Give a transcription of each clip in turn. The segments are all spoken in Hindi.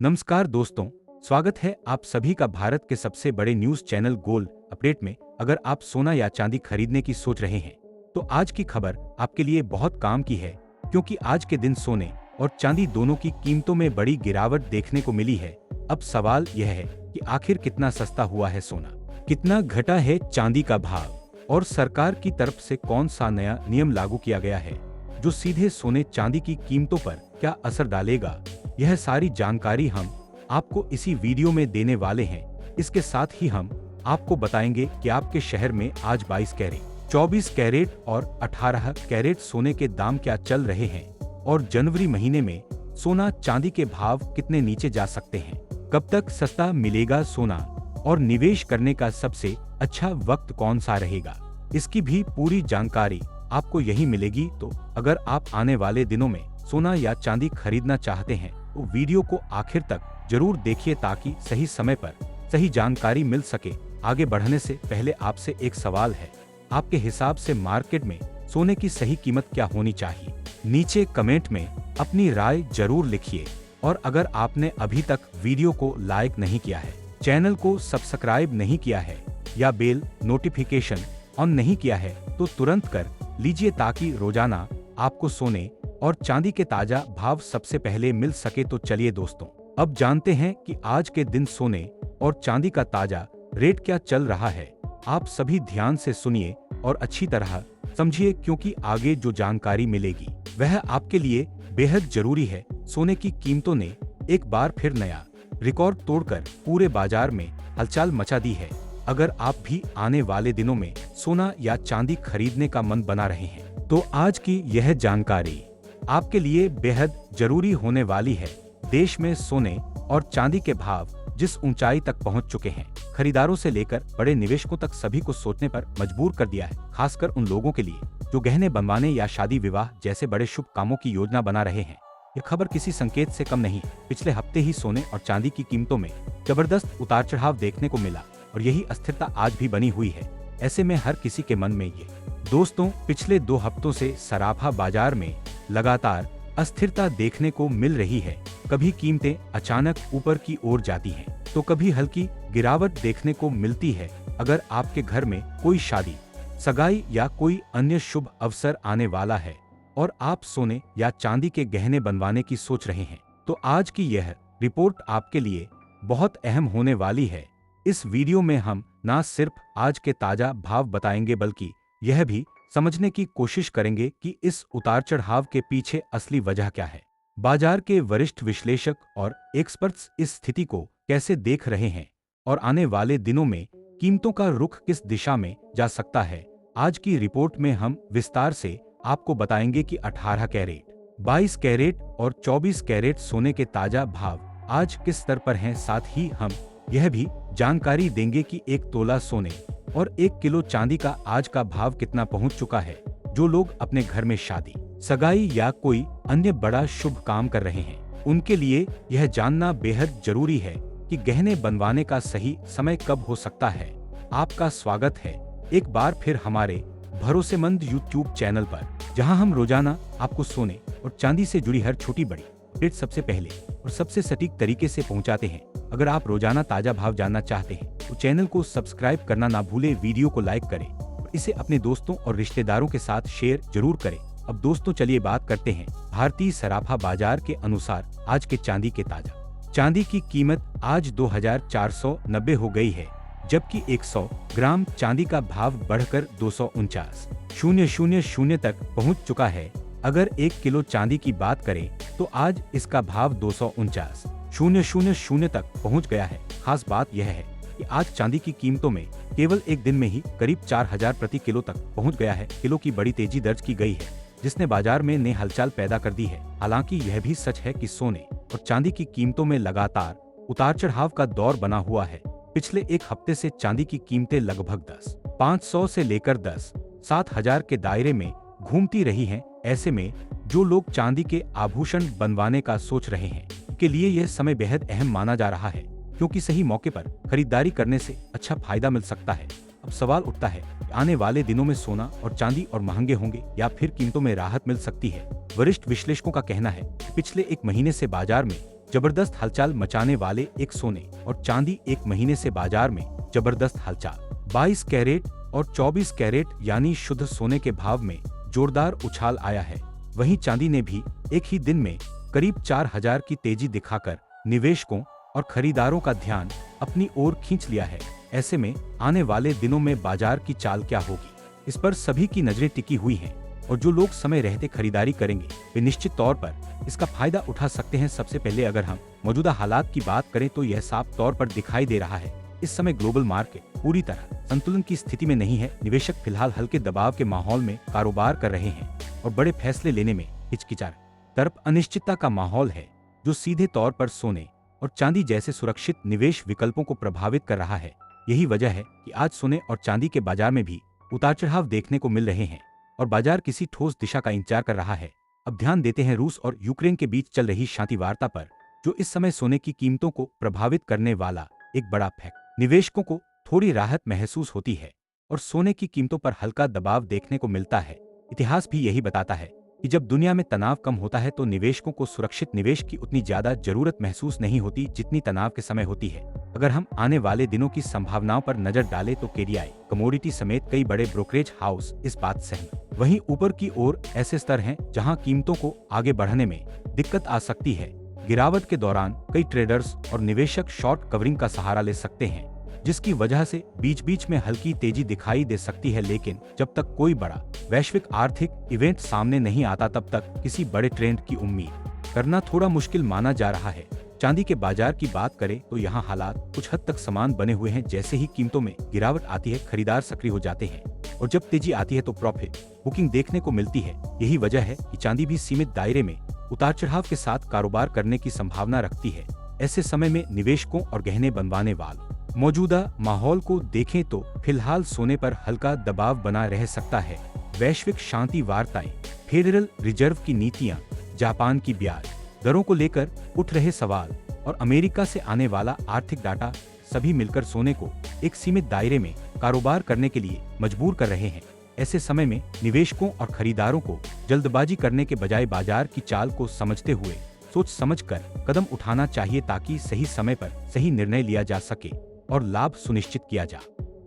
नमस्कार दोस्तों, स्वागत है आप सभी का भारत के सबसे बड़े न्यूज चैनल गोल्ड अपडेट में। अगर आप सोना या चांदी खरीदने की सोच रहे हैं तो आज की खबर आपके लिए बहुत काम की है, क्योंकि आज के दिन सोने और चांदी दोनों की कीमतों में बड़ी गिरावट देखने को मिली है। अब सवाल यह है कि आखिर कितना सस्ता हुआ है सोना, कितना घटा है चांदी का भाव और सरकार की तरफ से कौन सा नया नियम लागू किया गया है जो सीधे सोने चांदी की कीमतों पर क्या असर डालेगा। यह सारी जानकारी हम आपको इसी वीडियो में देने वाले हैं। इसके साथ ही हम आपको बताएंगे कि आपके शहर में आज 22 कैरेट, 24 कैरेट और 18 कैरेट सोने के दाम क्या चल रहे हैं और जनवरी महीने में सोना चांदी के भाव कितने नीचे जा सकते हैं। कब तक सस्ता मिलेगा सोना और निवेश करने का सबसे अच्छा वक्त कौन सा रहेगा, इसकी भी पूरी जानकारी आपको यही मिलेगी। तो अगर आप आने वाले दिनों में सोना या चांदी खरीदना चाहते हैं तो वीडियो को आखिर तक जरूर देखिए ताकि सही समय पर सही जानकारी मिल सके। आगे बढ़ने से पहले आपसे एक सवाल है, आपके हिसाब से मार्केट में सोने की सही कीमत क्या होनी चाहिए? नीचे कमेंट में अपनी राय जरूर लिखिए। और अगर आपने अभी तक वीडियो को लाइक नहीं किया है, चैनल को सब्सक्राइब नहीं किया है या बेल नोटिफिकेशन ऑन नहीं किया है तो तुरंत कर लीजिए ताकि रोजाना आपको सोने और चांदी के ताजा भाव सबसे पहले मिल सके। तो चलिए दोस्तों, अब जानते हैं कि आज के दिन सोने और चांदी का ताजा रेट क्या चल रहा है। आप सभी ध्यान से सुनिए और अच्छी तरह समझिए, क्योंकि आगे जो जानकारी मिलेगी वह आपके लिए बेहद जरूरी है। सोने की कीमतों ने एक बार फिर नया रिकॉर्ड तोड़कर पूरे बाजार में हलचल मचा दी है। अगर आप भी आने वाले दिनों में सोना या चांदी खरीदने का मन बना रहे हैं तो आज की यह जानकारी आपके लिए बेहद जरूरी होने वाली है। देश में सोने और चांदी के भाव जिस ऊंचाई तक पहुंच चुके हैं, खरीदारों से लेकर बड़े निवेशकों तक सभी को सोचने पर मजबूर कर दिया है। खासकर उन लोगों के लिए जो गहने बनवाने या शादी विवाह जैसे बड़े शुभ कामों की योजना बना रहे हैं। यह खबर किसी संकेत से कम नहीं। पिछले हफ्ते ही सोने और चांदी की कीमतों में जबरदस्त उतार चढ़ाव देखने को मिला और यही अस्थिरता आज भी बनी हुई है। ऐसे में हर किसी के मन में ये दोस्तों पिछले 2 हफ्तों से सराफा बाजार में लगातार अस्थिरता देखने को मिल रही है। कभी कीमतें अचानक ऊपर की ओर जाती हैं, तो कभी हल्की गिरावट देखने को मिलती है। अगर आपके घर में कोई शादी, सगाई या कोई अन्य शुभ अवसर आने वाला है और आप सोने या चांदी के गहने बनवाने की सोच रहे हैं तो आज की यह रिपोर्ट आपके लिए बहुत अहम होने वाली है। इस वीडियो में हम न सिर्फ आज के ताजा भाव बताएंगे बल्कि यह भी समझने की कोशिश करेंगे कि इस उतार चढ़ाव के पीछे असली वजह क्या है। बाजार के वरिष्ठ विश्लेषक और एक्सपर्ट्स इस स्थिति को कैसे देख रहे हैं और आने वाले दिनों में कीमतों का रुख किस दिशा में जा सकता है। आज की रिपोर्ट में हम विस्तार से आपको बताएंगे कि 18 कैरेट, 22 कैरेट और 24 कैरेट सोने के ताजा भाव आज किस स्तर पर हैं। साथ ही हम यह भी जानकारी देंगे कि 1 तोला सोने और 1 किलो चांदी का आज का भाव कितना पहुंच चुका है। जो लोग अपने घर में शादी, सगाई या कोई अन्य बड़ा शुभ काम कर रहे हैं उनके लिए यह जानना बेहद जरूरी है कि गहने बनवाने का सही समय कब हो सकता है। आपका स्वागत है एक बार फिर हमारे भरोसेमंद YouTube चैनल पर, जहां हम रोजाना आपको सोने और चांदी से जुड़ी हर छोटी बड़ी अपडेट सबसे पहले और सबसे सटीक तरीके से पहुंचाते हैं। अगर आप रोजाना ताजा भाव जानना चाहते हैं तो चैनल को सब्सक्राइब करना ना भूले, वीडियो को लाइक करें और इसे अपने दोस्तों और रिश्तेदारों के साथ शेयर जरूर करें। अब दोस्तों चलिए बात करते हैं भारतीय सराफा बाजार के अनुसार आज के चांदी के ताजा। चांदी की कीमत आज 2490 हो गई है, जबकि 100 ग्राम चांदी का भाव बढ़कर 249,000 तक पहुंच चुका है। अगर 1 किलो चांदी की बात करें तो आज इसका भाव 249,000 तक पहुंच गया है। खास बात यह है कि आज चांदी की कीमतों में केवल एक दिन में ही करीब 4000 प्रति किलो तक पहुंच गया है। किलो की बड़ी तेजी दर्ज की गई है, जिसने बाजार में नई हलचल पैदा कर दी है। हालांकि यह भी सच है कि सोने और चांदी की कीमतों में लगातार उतार चढ़ाव का दौर बना हुआ है। पिछले एक हफ्ते से चांदी की कीमतें लगभग 10,500 से लेकर 10,000-7,000 के दायरे में घूमती रही हैं। ऐसे में जो लोग चांदी के आभूषण बनवाने का सोच रहे हैं के लिए यह समय बेहद अहम माना जा रहा है, क्योंकि सही मौके पर खरीदारी करने से अच्छा फायदा मिल सकता है। अब सवाल उठता है कि आने वाले दिनों में सोना और चांदी और महंगे होंगे या फिर कीमतों में राहत मिल सकती है। वरिष्ठ विश्लेषकों का कहना है कि पिछले एक महीने से बाजार में जबरदस्त हलचल मचाने वाले एक सोने और चांदी एक महीने से बाजार में जबरदस्त हलचल। 22 कैरेट और 24 कैरेट यानी शुद्ध सोने के भाव में जोरदार उछाल आया है। वहीं चांदी ने भी एक ही दिन में करीब 4000 की तेजी दिखाकर निवेशकों और खरीदारों का ध्यान अपनी ओर खींच लिया है। ऐसे में आने वाले दिनों में बाजार की चाल क्या होगी, इस पर सभी की नजरें टिकी हुई हैं और जो लोग समय रहते खरीदारी करेंगे वे निश्चित तौर पर इसका फायदा उठा सकते हैं। सबसे पहले अगर हम मौजूदा हालात की बात करें तो यह साफ तौर पर दिखाई दे रहा है इस समय ग्लोबल मार्केट पूरी तरह संतुलन की स्थिति में नहीं है। निवेशक फिलहाल हल्के दबाव के माहौल में कारोबार कर रहे हैं और बड़े फैसले लेने में हिचकिचा रहे। तरफ अनिश्चितता का माहौल है जो सीधे तौर पर सोने और चांदी जैसे सुरक्षित निवेश विकल्पों को प्रभावित कर रहा है। यही वजह है कि आज सोने और चांदी के बाजार में भी उतार चढ़ाव देखने को मिल रहे हैं और बाजार किसी ठोस दिशा का इंतजार कर रहा है। अब ध्यान देते हैं रूस और यूक्रेन के बीच चल रही शांति वार्ता पर, जो इस समय सोने की कीमतों को प्रभावित करने वाला एक बड़ा फैक्टर। निवेशकों को थोड़ी राहत महसूस होती है और सोने की कीमतों पर हल्का दबाव देखने को मिलता है। इतिहास भी यही बताता है कि जब दुनिया में तनाव कम होता है तो निवेशकों को सुरक्षित निवेश की उतनी ज्यादा जरूरत महसूस नहीं होती जितनी तनाव के समय होती है। अगर हम आने वाले दिनों की संभावनाओं पर नजर डालें तो केडीआई कमोडिटी समेत कई बड़े ब्रोकरेज हाउस इस बात सहमत। वहीं ऊपर की ओर ऐसे स्तर हैं जहां कीमतों को आगे बढ़ने में दिक्कत आ सकती है। गिरावट के दौरान कई ट्रेडर्स और निवेशक शॉर्ट कवरिंग का सहारा ले सकते हैं, जिसकी वजह से बीच बीच में हल्की तेजी दिखाई दे सकती है। लेकिन जब तक कोई बड़ा वैश्विक आर्थिक इवेंट सामने नहीं आता तब तक किसी बड़े ट्रेंड की उम्मीद करना थोड़ा मुश्किल माना जा रहा है। चांदी के बाजार की बात करें तो यहाँ हालात कुछ हद तक समान बने हुए हैं। जैसे ही कीमतों में गिरावट आती है खरीदार सक्रिय हो जाते हैं और जब तेजी आती है तो प्रॉफिट बुकिंग देखने को मिलती है। यही वजह है कि चांदी भी सीमित दायरे में उतार चढ़ाव के साथ कारोबार करने की संभावना रखती है। ऐसे समय में निवेशकों और गहने बनवाने वालों मौजूदा माहौल को देखें तो फिलहाल सोने पर हल्का दबाव बना रह सकता है। वैश्विक शांति वार्ताएं, फेडरल रिजर्व की नीतियां, जापान की ब्याज दरों को लेकर उठ रहे सवाल और अमेरिका से आने वाला आर्थिक डाटा सभी मिलकर सोने को एक सीमित दायरे में कारोबार करने के लिए मजबूर कर रहे हैं। ऐसे समय में निवेशकों और खरीदारों को जल्दबाजी करने के बजाय बाजार की चाल को समझते हुए सोच समझकर कदम उठाना चाहिए ताकि सही समय पर सही निर्णय लिया जा सके और लाभ सुनिश्चित किया जा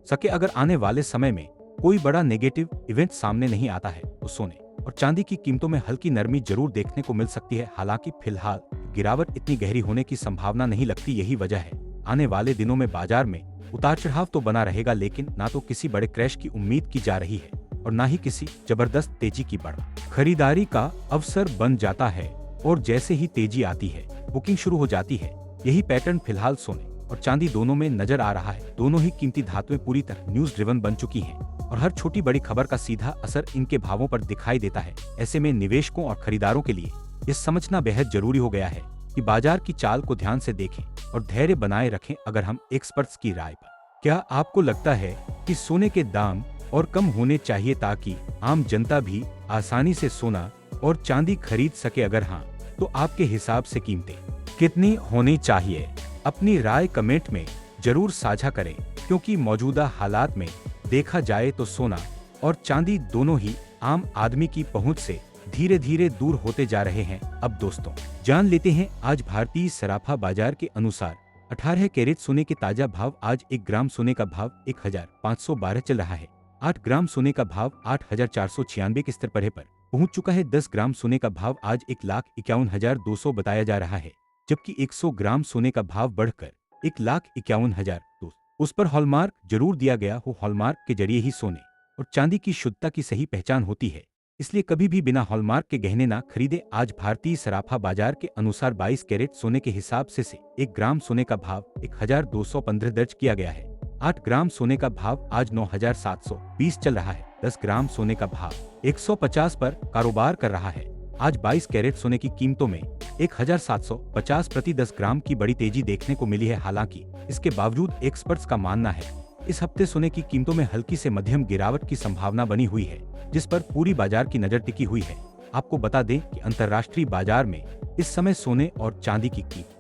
सके। अगर आने वाले समय में कोई बड़ा नेगेटिव इवेंट सामने नहीं आता है तो सोने और चांदी की कीमतों में हल्की नरमी जरूर देखने को मिल सकती है। हालांकि फिलहाल गिरावट इतनी गहरी होने की संभावना नहीं लगती। यही वजह है आने वाले दिनों में बाजार में उतार चढ़ाव तो बना रहेगा, लेकिन ना तो किसी बड़े क्रैश की उम्मीद की जा रही है और ना ही किसी जबरदस्त तेजी की बढ़ खरीदारी का अवसर बन जाता है और जैसे ही तेजी आती है बुकिंग शुरू हो जाती है। यही पैटर्न फिलहाल सोने और चांदी दोनों में नजर आ रहा है। दोनों ही कीमती धातुएं पूरी तरह न्यूज ड्रिवन बन चुकी हैं और हर छोटी बड़ी खबर का सीधा असर इनके भावों पर दिखाई देता है। ऐसे में निवेशकों और खरीदारों के लिए ये समझना बेहद जरूरी हो गया है कि बाजार की चाल को ध्यान से देखें और धैर्य बनाए रखें। अगर हम एक्सपर्ट्स की राय पर, क्या आपको लगता है कि सोने के दाम और कम होने चाहिए ताकि आम जनता भी आसानी से सोना और चांदी खरीद सके? अगर हाँ, तो आपके हिसाब से कीमतें कितनी होनी चाहिए? अपनी राय कमेंट में जरूर साझा करें, क्योंकि मौजूदा हालात में देखा जाए तो सोना और चांदी दोनों ही आम आदमी की पहुंच से धीरे धीरे दूर होते जा रहे हैं। अब दोस्तों जान लेते हैं आज भारतीय सराफा बाजार के अनुसार 18 कैरेट सोने के ताजा भाव। आज 1 ग्राम सोने का भाव 1512 चल रहा है। 8 ग्राम सोने का भाव 8496 के स्तर पर पहुंच चुका है। 10 ग्राम सोने का भाव आज 1,51,200 बताया जा रहा है, जबकि 100 ग्राम सोने का भाव बढ़कर 1,51,200। उस पर हॉलमार्क जरूर दिया गया हो। हॉलमार्क के जरिए ही सोने और चांदी की शुद्धता की सही पहचान होती है, इसलिए कभी भी बिना हॉलमार्क के गहने ना खरीदे। आज भारतीय सराफा बाजार के अनुसार 22 कैरेट सोने के हिसाब से 1 ग्राम सोने का भाव 1,215 दर्ज किया गया है। 8 ग्राम सोने का भाव आज 9,720 चल रहा है। 10 ग्राम सोने का भाव 150 पर कारोबार कर रहा है। आज 22 कैरेट सोने की कीमतों में 1,750 प्रति 10 ग्राम की बड़ी तेजी देखने को मिली है। हालांकि इसके बावजूद एक्सपर्ट्स का मानना है इस हफ्ते सोने की कीमतों में हल्की से मध्यम गिरावट की संभावना बनी हुई है, जिस पर पूरी बाजार की नजर टिकी हुई है। आपको बता दें कि अंतर्राष्ट्रीय बाजार में इस समय सोने और चांदी की कीमत